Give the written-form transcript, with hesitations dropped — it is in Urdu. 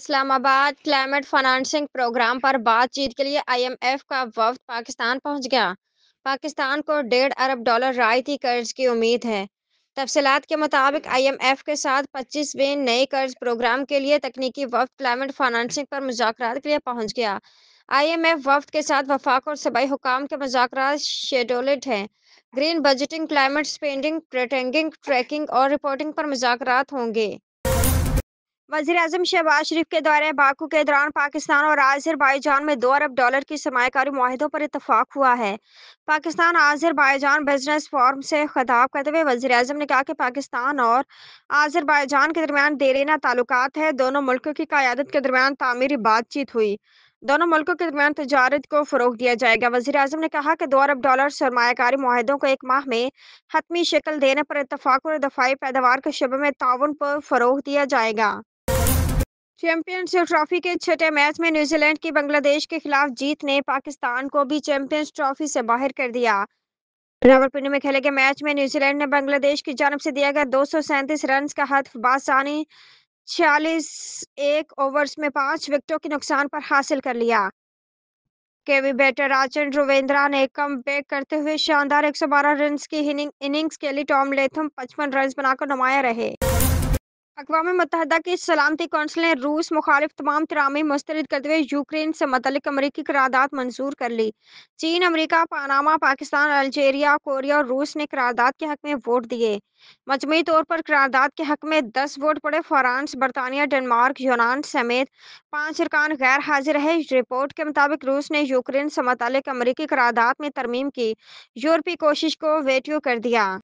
اسلام آباد کلائمیٹ فنانسنگ پروگرام پر بات چیت کے لیے IMF کا وفد پاکستان پہنچ گیا۔ پاکستان کو $1.5 ارب رعایتی قرض کی امید ہے۔ تفصیلات کے مطابق IMF کے ساتھ 25ویں نئے قرض پروگرام کے لیے تکنیکی وفد کلائمیٹ فنانسنگ پر مذاکرات کے لیے پہنچ گیا۔ IMF وفد کے ساتھ وفاق اور صوبائی حکام کے مذاکرات شیڈولڈ ہیں۔ گرین بجٹنگ، کلائمیٹ اسپینڈنگ، ریٹنگنگ، ٹریکنگ اور رپورٹنگ پر مذاکرات ہوں گے۔ وزیراعظم شہباز شریف کے دورہ باکو کے دوران پاکستان اور آذربائیجان میں $2 ارب کی سرمایہ کاری معاہدوں پر اتفاق ہوا ہے۔ پاکستان آذربائیجان بزنس فورم سے خطاب کرتے ہوئے وزیراعظم نے کہا کہ پاکستان اور آذربائیجان کے درمیان دیرینہ تعلقات ہیں۔ دونوں ملکوں کی قیادت کے درمیان تعمیری بات چیت ہوئی۔ دونوں ملکوں کے درمیان تجارت کو فروغ دیا جائے گا۔ وزیراعظم نے کہا کہ $2 ارب سرمایہ کاری معاہدوں کو ایک ماہ میں حتمی شکل دینے پر اتفاق اور دفاعی پیداوار کے شعبے میں تعاون پر فروغ دیا جائے گا۔ چیمپئنز ٹرافی کے چھٹے میچ میں نیوزی لینڈ کی بنگلہ دیش کے خلاف جیت نے پاکستان کو بھی چیمپئنز ٹرافی سے باہر کر دیا۔ راولپنڈی میں کھیلے گئے میچ میں نیوزی لینڈ نے بنگلہ دیش کی جانب سے دیا گیا 237 رنز کا ہدف بآسانی 46 اوورز میں 5 وکٹوں کے نقصان پر حاصل کر لیا۔ کیوی بیٹر راجن رویندرا نے کم بیک کرتے ہوئے شاندار 112 رنز کی اننگز کھیلی۔ ٹام لیتھم 55 رنز بنا کر نمایاں رہے۔ اقوام متحدہ کی سلامتی کونسل نے روس مخالف تمام ترامیم مسترد کرتے ہوئے یوکرین سے متعلق امریکی قرارداد منظور کر لی۔ چین، امریکہ، پاناما، پاکستان، الجیریا، کوریا اور روس نے قرارداد کے حق میں ووٹ دیے۔ مجموعی طور پر قرارداد کے حق میں 10 ووٹ پڑے۔ فرانس، برطانیہ، ڈنمارک، یونان سمیت 5 ارکان غیر حاضر رہے۔ رپورٹ کے مطابق روس نے یوکرین سے متعلق امریکی قرارداد میں ترمیم کی یورپی کوشش کو ویٹو کر دیا۔